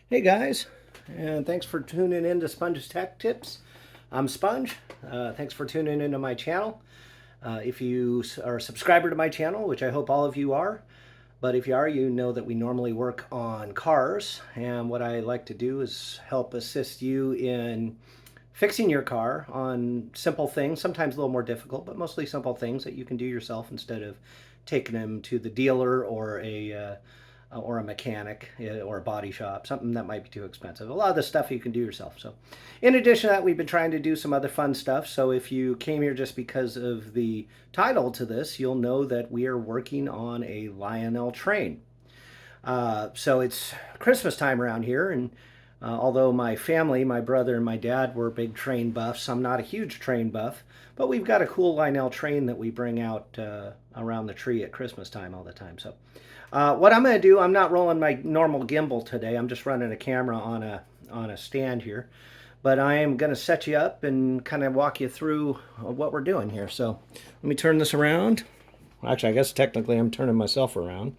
Hey guys, and thanks for tuning in to Sponge's Tech Tips. I'm Sponge. Thanks for tuning into my channel. If you are a subscriber to my channel, which I hope all of you are, but if you are, you know that we normally work on cars, and what I like to do is help assist you in fixing your car on simple things, sometimes a little more difficult, but mostly simple things that you can do yourself instead of taking them to the dealer or a mechanic or a body shop, something that might be too expensive. A lot of the stuff you can do yourself. So, in addition to that, we've been trying to do some other fun stuff. So, if you came here just because of the title to this, you'll know that we are working on a Lionel train. So it's Christmas time around here, and although my family, my brother and my dad were big train buffs, I'm not a huge train buff, but we've got a cool Lionel train that we bring out around the tree at Christmas time all the time. So what I'm going to do, I'm not rolling my normal gimbal today. I'm just running a camera on a stand here. But I am going to set you up and kind of walk you through what we're doing here. So let me turn this around. Actually, I guess technically I'm turning myself around.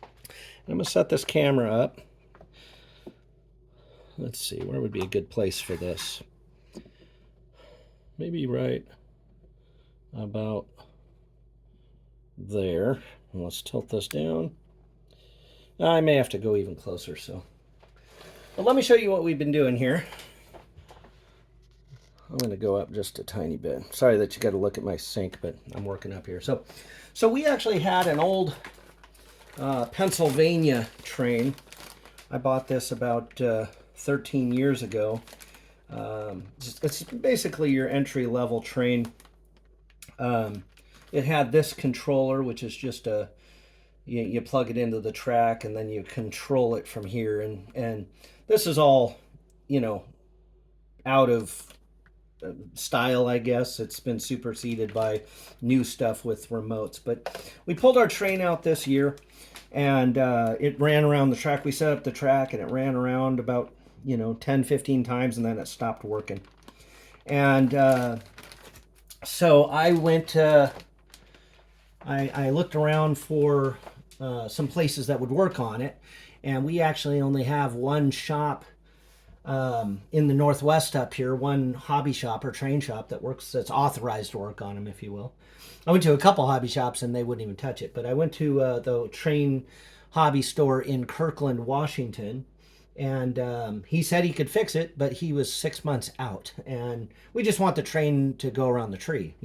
I'm going to set this camera up. Let's see, where would be a good place for this? Maybe right about there. Let's tilt this down. I may have to go even closer, so. But let me show you what we've been doing here. I'm going to go up just a tiny bit. Sorry that you got to look at my sink, but I'm working up here. So we actually had an old Pennsylvania train. I bought this about 13 years ago. It's basically your entry-level train. It had this controller, which is just you plug it into the track and then you control it from here. And this is all, out of style, I guess. It's been superseded by new stuff with remotes. But we pulled our train out this year, and it ran around the track. We set up the track, and it ran around about 10, 15 times, and then it stopped working. And so I went, I looked around for some places that would work on it, and we actually only have one shop in the Northwest up here, one hobby shop or train shop that's authorized to work on them, if you will. I went to a couple hobby shops and they wouldn't even touch it, but I went to the train hobby store in Kirkland, Washington, and he said he could fix it, but he was 6 months out, and we just want the train to go around the tree,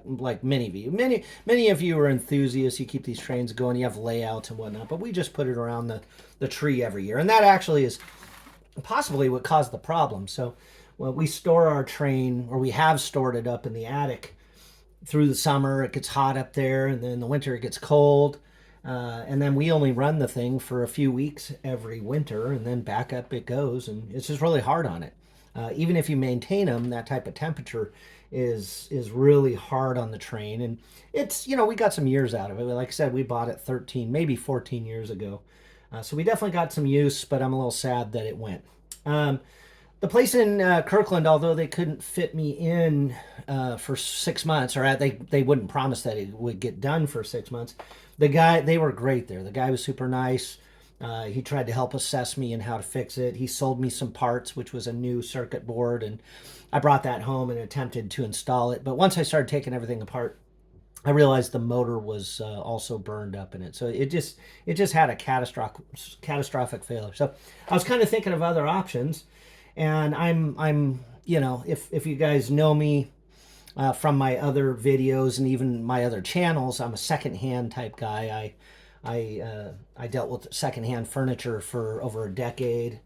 like many of you. Many of you are enthusiasts. You keep these trains going. You have layouts and whatnot, but we just put it around the tree every year, and that actually is possibly what caused the problem. So, well, we store our train, or we have stored it up in the attic through the summer. It gets hot up there, and then in the winter it gets cold. And then we only run the thing for a few weeks every winter, and then back up it goes, and it's just really hard on it. Even if you maintain them, that type of temperature is really hard on the train. And it's, we got some years out of it. Like I said, we bought it 13, maybe 14 years ago. So we definitely got some use, but I'm a little sad that it went. The place in Kirkland, although they couldn't fit me in for 6 months, or they wouldn't promise that it would get done for 6 months, they were great there. The guy was super nice. He tried to help assess me and how to fix it. He sold me some parts, which was a new circuit board, and I brought that home and attempted to install it. But once I started taking everything apart, I realized the motor was also burned up in it. So it just had a catastrophic failure. So I was kind of thinking of other options, and I'm if you guys know me from my other videos and even my other channels, I'm a secondhand type guy. I dealt with secondhand furniture for over a decade,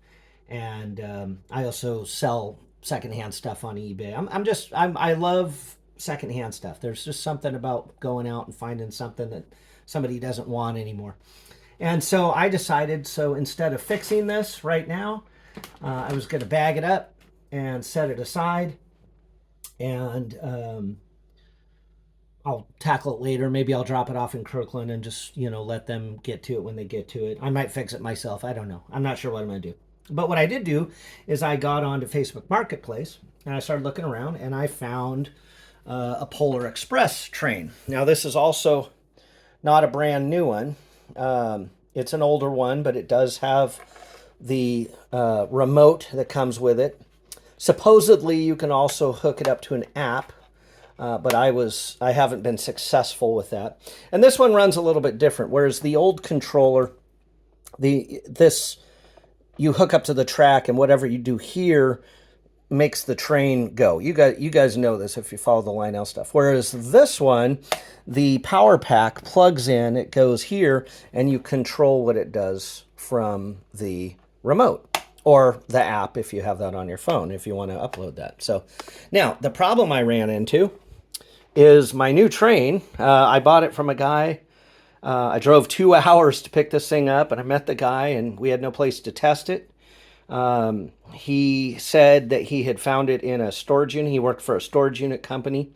and I also sell secondhand stuff on eBay. I love secondhand stuff. There's just something about going out and finding something that somebody doesn't want anymore. And so I decided, so instead of fixing this right now, I was going to bag it up and set it aside, and I'll tackle it later. Maybe I'll drop it off in Kirkland and just, let them get to it when they get to it. I might fix it myself. I don't know. I'm not sure what I'm going to do. But what I did do is I got onto Facebook Marketplace and I started looking around, and I found a Polar Express train. Now, this is also not a brand new one. It's an older one, but it does have the remote that comes with it. Supposedly, you can also hook it up to an app, but I haven't been successful with that. And this one runs a little bit different. Whereas the old controller, this you hook up to the track, and whatever you do here makes the train go. You guys know this if you follow the Lionel stuff. Whereas this one, the power pack plugs in, it goes here, and you control what it does from the remote or the app if you have that on your phone, if you want to upload that. So now the problem I ran into is my new train. I bought it from a guy. I drove 2 hours to pick this thing up, and I met the guy, and we had no place to test it. He said that he had found it in a storage unit. He worked for a storage unit company.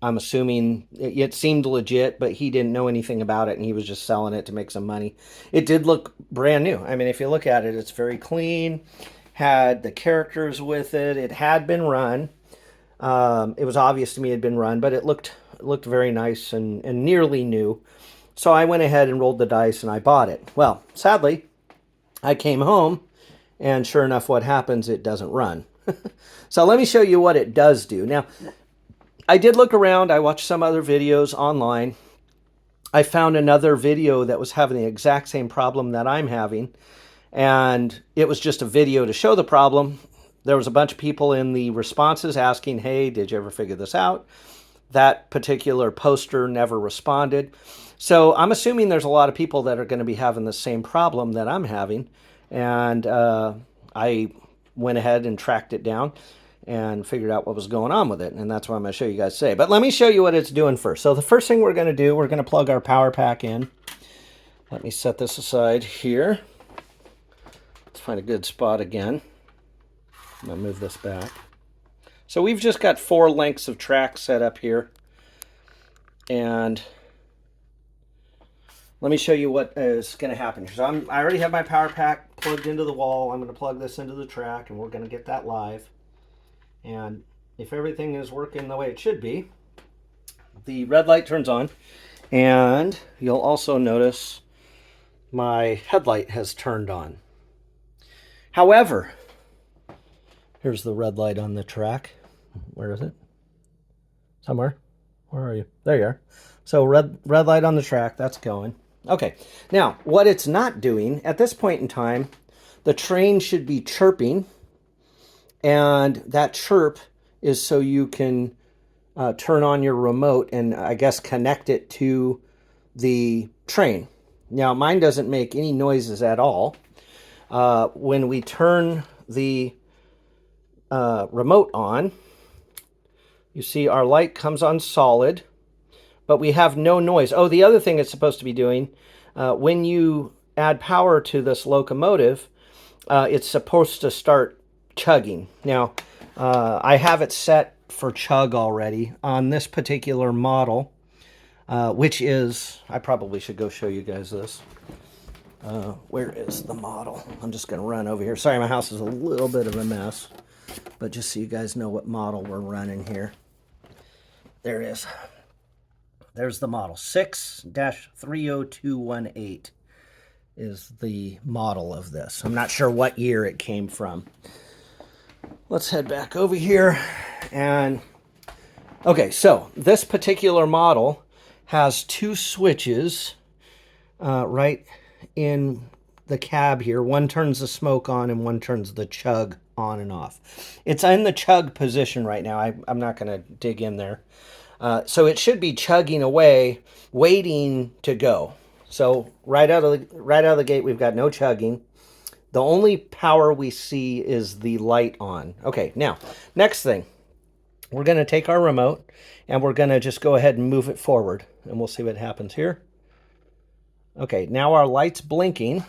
I'm assuming it seemed legit, but he didn't know anything about it, and he was just selling it to make some money. It did look brand new. I mean, if you look at it, it's very clean. Had the characters with it. It had been run. It was obvious to me it had been run, but it looked very nice and nearly new. So I went ahead and rolled the dice, and I bought it. Well, sadly, I came home, and sure enough, what happens, it doesn't run. So let me show you what it does do. Now, I did look around. I watched some other videos online. I found another video that was having the exact same problem that I'm having, and it was just a video to show the problem. There was a bunch of people in the responses asking, hey, did you ever figure this out? That particular poster never responded. So I'm assuming there's a lot of people that are going to be having the same problem that I'm having. And I went ahead and tracked it down and figured out what was going on with it. And that's what I'm going to show you guys today. But let me show you what it's doing first. So the first thing we're going to do, we're going to plug our power pack in. Let me set this aside here. Let's find a good spot again. I'm going to move this back. So we've just got 4 lengths of track set up here. And let me show you what is going to happen. So I already have my power pack plugged into the wall. I'm going to plug this into the track, and we're going to get that live. And if everything is working the way it should be, the red light turns on. And you'll also notice my headlight has turned on. However, here's the red light on the track. Where is it? Somewhere. Where are you? There you are. So red light on the track, that's going. Okay, now what it's not doing, at this point in time, the train should be chirping, and that chirp is so you can turn on your remote and I guess connect it to the train. Now mine doesn't make any noises at all. When we turn the remote on, you see our light comes on solid, but we have no noise. Oh, the other thing it's supposed to be doing, when you add power to this locomotive, it's supposed to start chugging. Now, I have it set for chug already on this particular model, which is, I probably should go show you guys this. Where is the model? I'm just going to run over here. Sorry, my house is a little bit of a mess, but just so you guys know what model we're running here. There it is. There's the model. 6-30218 is the model of this. I'm not sure what year it came from. Let's head back over here. And okay, so this particular model has 2 switches right in the cab here. One turns the smoke on and one turns the chug on and off. It's in the chug position right now. I'm not going to dig in there. So it should be chugging away, waiting to go. So right out of the gate, we've got no chugging. The only power we see is the light on. Okay, now, next thing. We're going to take our remote, and we're going to just go ahead and move it forward, and we'll see what happens here. Okay, now our light's blinking,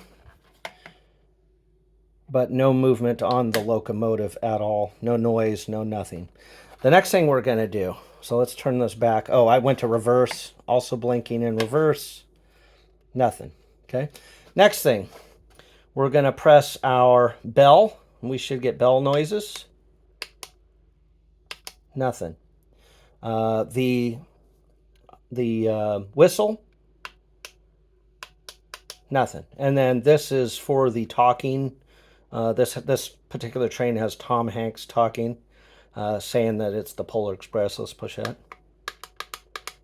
but no movement on the locomotive at all. No noise, no nothing. The next thing we're going to do, so let's turn this back. Oh, I went to reverse, also blinking in reverse. Nothing, okay? Next thing, we're going to press our bell. We should get bell noises. Nothing. The whistle. Nothing. And then this is for the talking. This particular train has Tom Hanks talking, saying that it's the Polar Express. Let's push that.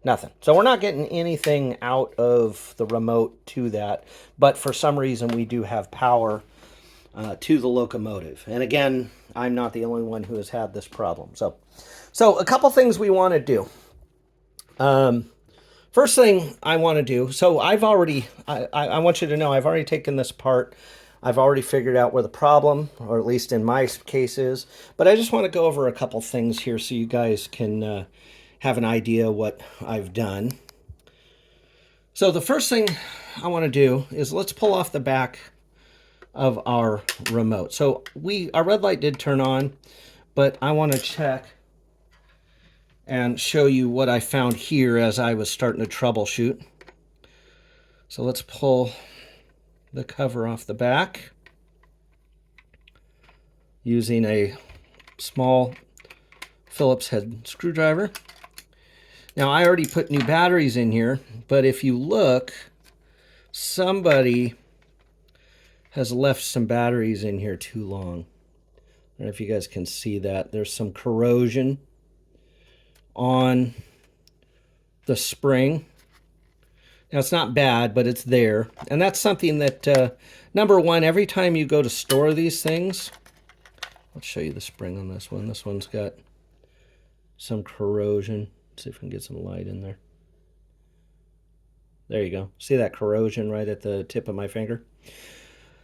Nothing. So we're not getting anything out of the remote to that, but for some reason we do have power to the locomotive. And again, I'm not the only one who has had this problem. So a couple things we want to do. First thing I want to do, so I want you to know I've already taken this apart. I've already figured out where the problem, or at least in my case, is. But I just want to go over a couple things here so you guys can have an idea what I've done. So the first thing I want to do is let's pull off the back of our remote. So our red light did turn on, but I want to check and show you what I found here as I was starting to troubleshoot. So let's pull the cover off the back using a small Phillips head screwdriver. Now I already put new batteries in here, but if you look, somebody has left some batteries in here too long. I don't know if you guys can see that. There's some corrosion on the spring. Now it's not bad, but it's there. And that's something that, number one, every time you go to store these things, let's show you the spring on this one. This one's got some corrosion. Let's see if we can get some light in there. There you go. See that corrosion right at the tip of my finger?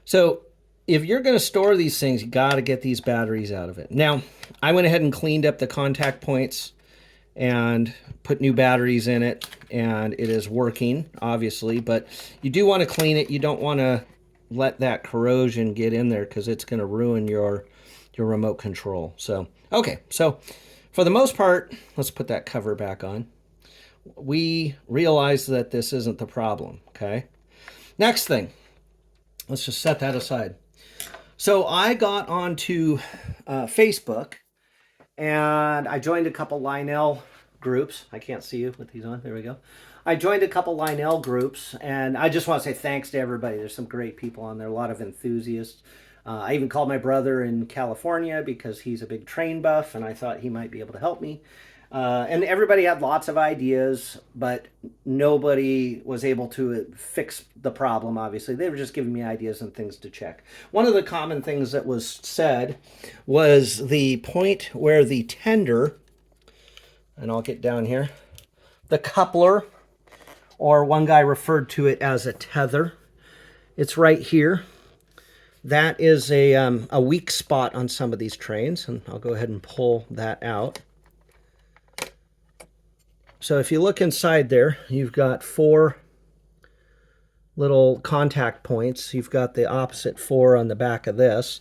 So if you're going to store these things, you got to get these batteries out of it. Now, I went ahead and cleaned up the contact points and put new batteries in it, and it is working, obviously, but you do want to clean it. You don't want to let that corrosion get in there because it's going to ruin your remote control. So, okay, so for the most part, let's put that cover back on. We realize that this isn't the problem, okay? Next thing, let's just set that aside. So I got onto Facebook, and I joined a couple Lionel groups. I can't see you with these on. There we go. I joined a couple Lionel groups, and I just want to say thanks to everybody. There's some great people on there, a lot of enthusiasts. I even called my brother in California because he's a big train buff, and I thought he might be able to help me. And everybody had lots of ideas, but nobody was able to fix the problem, obviously. They were just giving me ideas and things to check. One of the common things that was said was the point where the tender, and I'll get down here, the coupler, or one guy referred to it as a tether. It's right here. That is a weak spot on some of these trains, and I'll go ahead and pull that out. So if you look inside there, you've got 4 little contact points. You've got the opposite 4 on the back of this,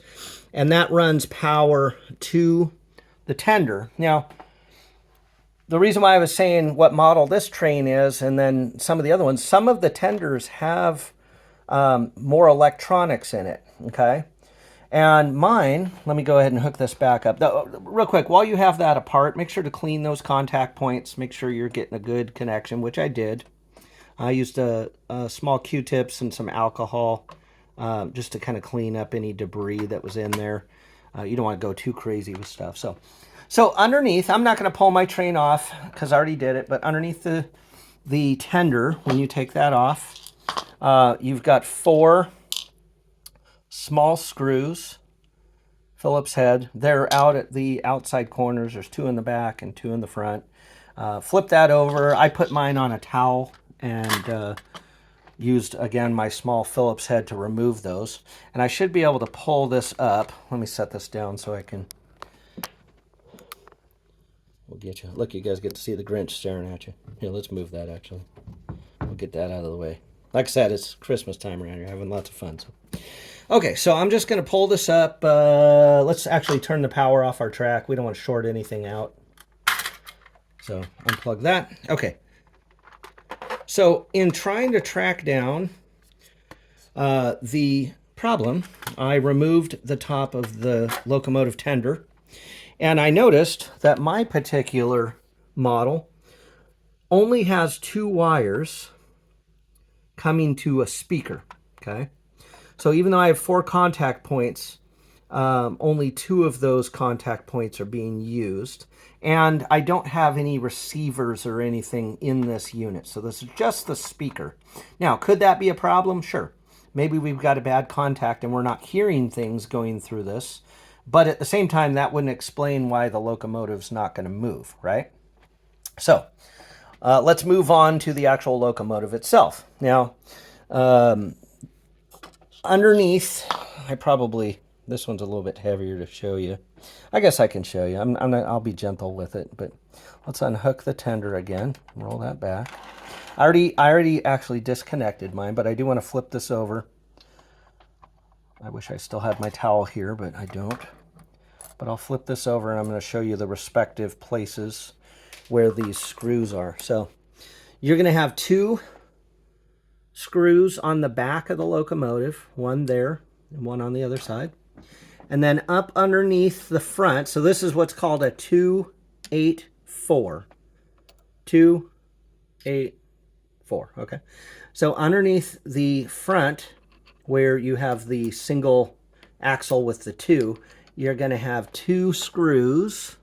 and that runs power to the tender. Now, the reason why I was saying what model this train is, and then some of the other ones, some of the tenders have more electronics in it, okay? And mine, let me go ahead and hook this back up. Real quick, while you have that apart, make sure to clean those contact points. Make sure you're getting a good connection, which I did. I used a small Q-tips and some alcohol just to kind of clean up any debris that was in there. You don't want to go too crazy with stuff. So underneath, I'm not going to pull my train off because I already did it, but underneath the tender, when you take that off, you've got 4 small screws, Phillips head. They're out at the outside corners. There's 2 in the back and 2 in the front. Flip that over. I put mine on a towel and used, again, my small Phillips head to remove those. And I should be able to pull this up. Let me set this down so I can... We'll get you. Look, you guys get to see the Grinch staring at you. Here, let's move that, actually. We'll get that out of the way. Like I said, it's Christmas time around here. Having lots of fun. So. Okay, so I'm just going to pull this up. Let's actually turn the power off our track. We don't want to short anything out. So unplug that. Okay. So in trying to track down the problem, I removed the top of the locomotive tender. And I noticed that my particular model only has 2 wires coming to a speaker. okay? So even though I have 4 contact points, only 2 of those contact points are being used. And I don't have any receivers or anything in this unit. So this is just the speaker. Now, could that be a problem? Sure. Maybe we've got a bad contact and we're not hearing things going through this. But at the same time, that wouldn't explain why the locomotive's not going to move, right? So let's move on to the actual locomotive itself. Now, underneath, this one's a little bit heavier to show you. I guess I can show you. I'll be gentle with it, but let's unhook the tender again. Roll that back. I already actually disconnected mine, but I do want to flip this over. I wish I still had my towel here, but I don't. But I'll flip this over and I'm going to show you the respective places where these screws are. So you're going to have 2 screws on the back of the locomotive, one there and one on the other side. And then up underneath the front, so this is what's called a 284. 284, okay. So underneath the front, where you have the single axle with the 2, you're going to have 2 screws.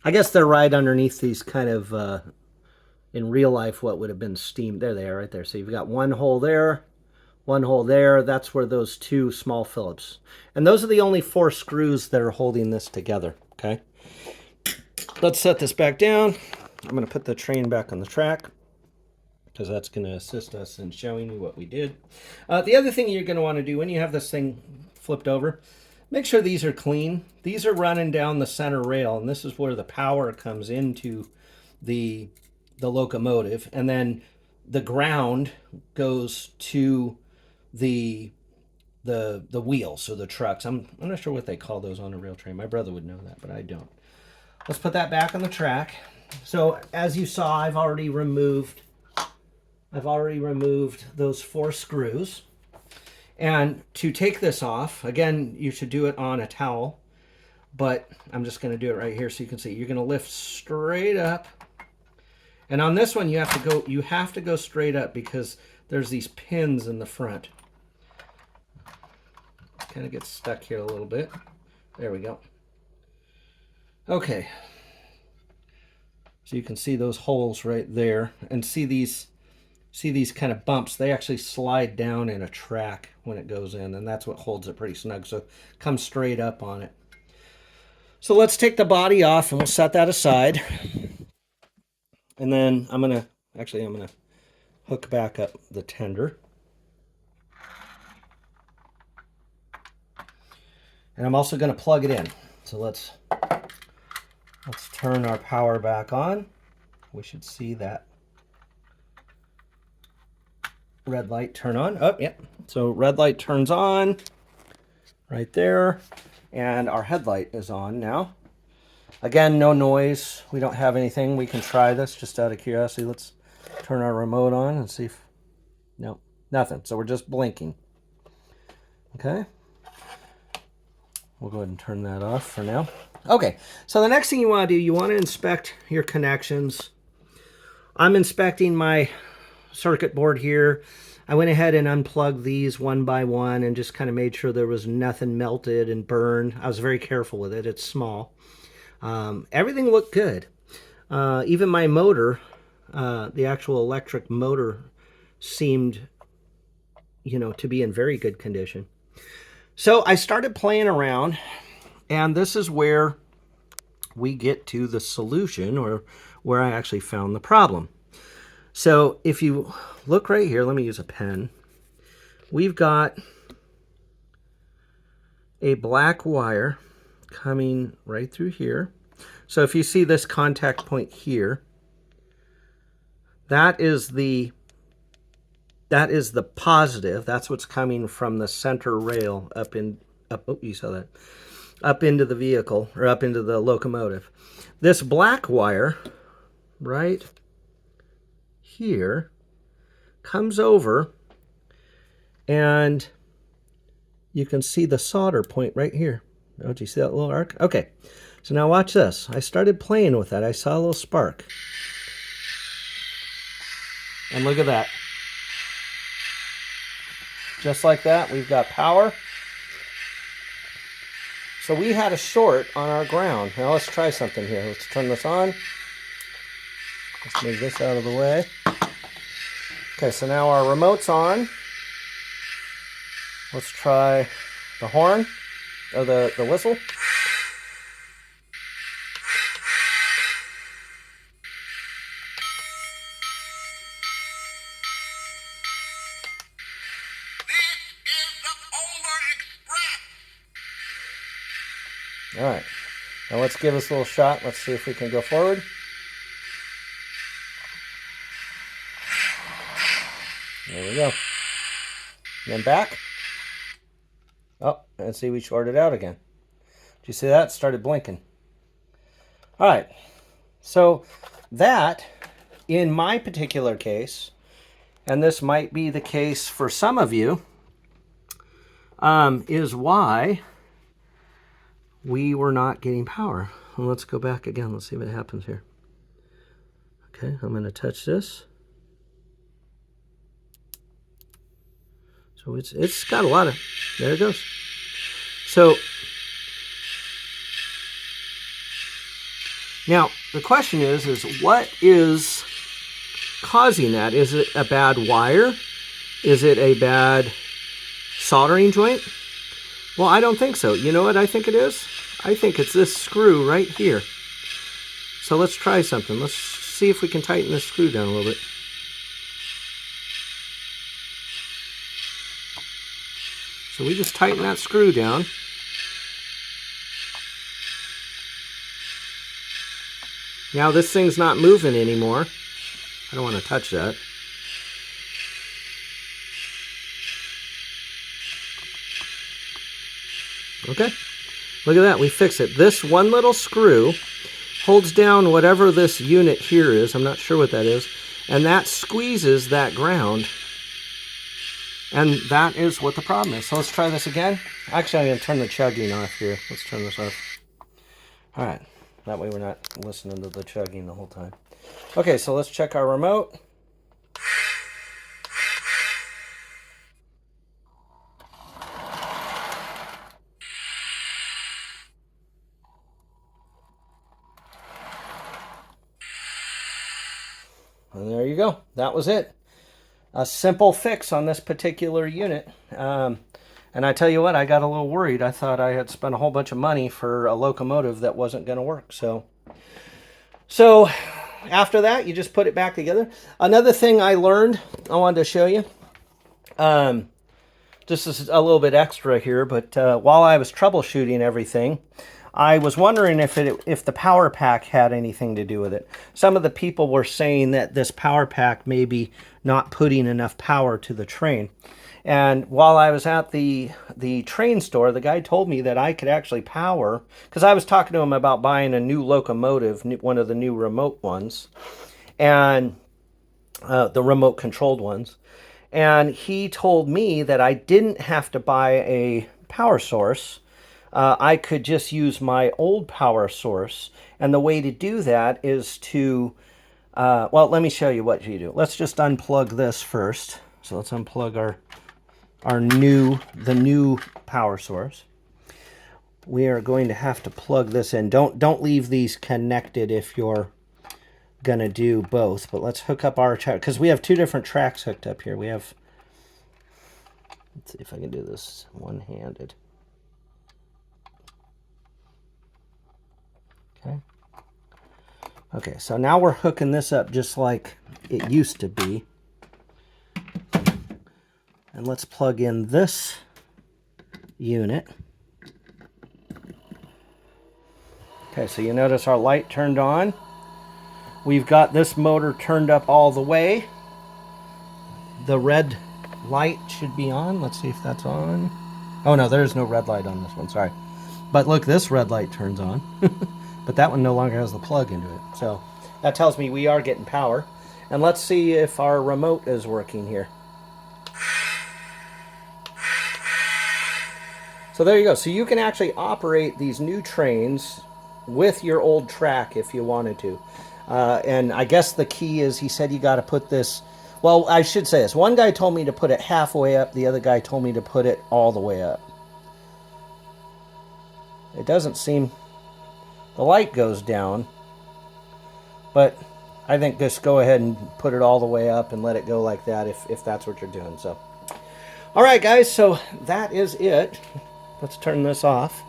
I guess they're right underneath these kind of, in real life, what would have been steamed. There they are right there. So you've got one hole there, one hole there. That's where those 2 small Phillips. And those are the only 4 screws that are holding this together, okay? Let's set this back down. I'm going to put the train back on the track because that's going to assist us in showing you what we did. The other thing you're going to want to do when you have this thing flipped over, make sure these are clean. These are running down the center rail, and this is where the power comes into the locomotive, and then the ground goes to the wheels, so the trucks. I'm not sure what they call those on a rail train. My brother would know that, but I don't. Let's put that back on the track. So as you saw, I've already removed those 4 screws. And to take this off, again, you should do it on a towel, but I'm just going to do it right here so you can see. You're going to lift straight up. And on this one, you have to go straight up because there's these pins in the front. Kind of gets stuck here a little bit. There we go. Okay. So you can see those holes right there, and see these kind of bumps. They actually slide down in a track when it goes in, and that's what holds it pretty snug. So come straight up on it. So let's take the body off and we'll set that aside. And then I'm gonna hook back up the tender. And I'm also gonna plug it in. So let's turn our power back on. We should see that red light turn on. Oh, yep. So red light turns on right there. And our headlight is on now. Again, no noise. We don't have anything. We can try this just out of curiosity. Let's turn our remote on and see if... No, nothing. So we're just blinking. Okay. We'll go ahead and turn that off for now. Okay, so the next thing you want to do, you want to inspect your connections. I'm inspecting my circuit board here. I went ahead and unplugged these one by one and just kind of made sure there was nothing melted and burned. I was very careful with it. It's small. Everything looked good. Even my motor, the actual electric motor, seemed, to be in very good condition. So I started playing around, and this is where we get to the solution, or where I actually found the problem. So if you look right here, let me use a pen. We've got a black wire coming right through here. So if you see this contact point here, that is the positive. That's what's coming from the center rail up, you saw that, up into the vehicle, or up into the locomotive. This black wire right here comes over, and you can see the solder point right here. Oh, do you see that little arc? Okay, so now watch this. I started playing with that. I saw a little spark. And look at that. just like that, we've got power. So we had a short on our ground. Now let's try something here. Let's turn this on. Let's move this out of the way. Okay, so now our remote's on. Let's try the horn, or the whistle. All right, now let's give this a little shot. Let's see if we can go forward. There we go. And then back. Oh, and see, we shorted out again. Did you see that? It started blinking. All right, so that, in my particular case, and this might be the case for some of you, is why we were not getting power. Well, let's go back again. Let's see what happens here. Okay, I'm going to touch this. So it's got a lot of, there it goes. So now the question is what is causing that? Is it a bad wire? Is it a bad soldering joint? Well, I don't think so. You know what I think it is? I think it's this screw right here. So let's try something. Let's see if we can tighten this screw down a little bit. So we just tighten that screw down. Now this thing's not moving anymore. I don't want to touch that. Okay, look at that, we fix it. This one little screw holds down whatever this unit here is, I'm not sure what that is, and that squeezes that ground. And that is what the problem is. So let's try this again. Actually, I'm going to turn the chugging off here. Let's turn this off. All right, that way we're not listening to the chugging the whole time. Okay, so let's check our remote. And there you go. That was it. A simple fix on this particular unit. And I tell you what, I got a little worried. I thought I had spent a whole bunch of money for a locomotive that wasn't going to work. So after that, you just put it back together. Another thing I learned, I wanted to show you. This is a little bit extra here, but while I was troubleshooting everything, I was wondering if the power pack had anything to do with it. Some of the people were saying that this power pack may be not putting enough power to the train. And while I was at the train store, the guy told me that I could actually power, because I was talking to him about buying a new locomotive, one of the new remote ones, and the remote controlled ones. And he told me that I didn't have to buy a power source. I could just use my old power source. And the way to do that is to, well, let me show you what you do. Let's just unplug this first. So let's unplug the new power source. We are going to have to plug this in. Don't leave these connected if you're gonna do both, but let's hook up our track, because we have two different tracks hooked up here. We have, let's see if I can do this one-handed. Okay, so now we're hooking this up just like it used to be. And let's plug in this unit. Okay, so you notice our light turned on. We've got this motor turned up all the way. The red light should be on. Let's see if that's on. Oh no, there's no red light on this one, sorry. But look, this red light turns on. But that one no longer has the plug into it. So that tells me we are getting power. And let's see if our remote is working here. So there you go. So you can actually operate these new trains with your old track if you wanted to. And I guess the key is, he said you got to put this Well, I should say this. One guy told me to put it halfway up. The other guy told me to put it all the way up. It doesn't seem... The light goes down. But I think just go ahead and put it all the way up and let it go like that if that's what you're doing. So, all right, guys. So that is it. Let's turn this off.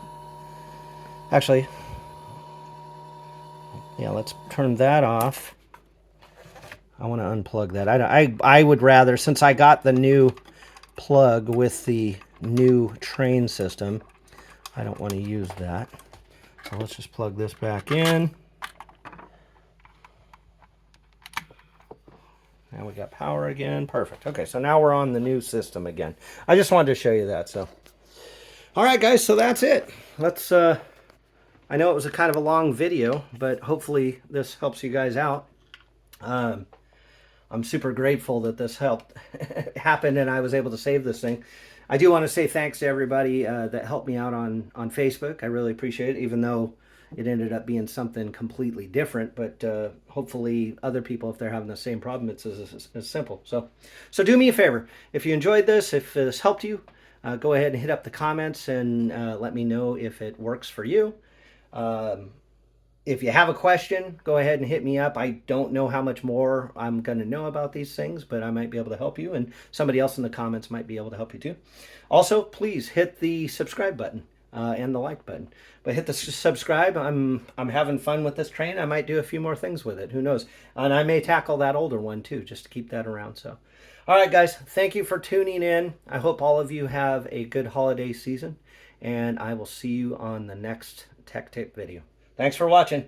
Actually, yeah, let's turn that off. I want to unplug that. I would rather, since I got the new plug with the new train system, I don't want to use that. So let's just plug this back in. Now we got power again. Perfect. Okay, so now we're on the new system again. I just wanted to show you that. So, all right, guys. So that's it. Let's. I know it was a kind of a long video, but hopefully this helps you guys out. I'm super grateful that this helped happen and I was able to save this thing. I do want to say thanks to everybody that helped me out on Facebook. I really appreciate it, even though it ended up being something completely different. But hopefully other people, if they're having the same problem, it's as simple. So do me a favor. If you enjoyed this, if this helped you, go ahead and hit up the comments and let me know if it works for you. If you have a question, go ahead and hit me up. I don't know how much more I'm going to know about these things, but I might be able to help you, and somebody else in the comments might be able to help you too. Also, please hit the subscribe button and the like button. But hit the subscribe. I'm having fun with this train. I might do a few more things with it. Who knows? And I may tackle that older one too, just to keep that around. So, all right, guys. Thank you for tuning in. I hope all of you have a good holiday season, and I will see you on the next Tech Tip video. Thanks for watching.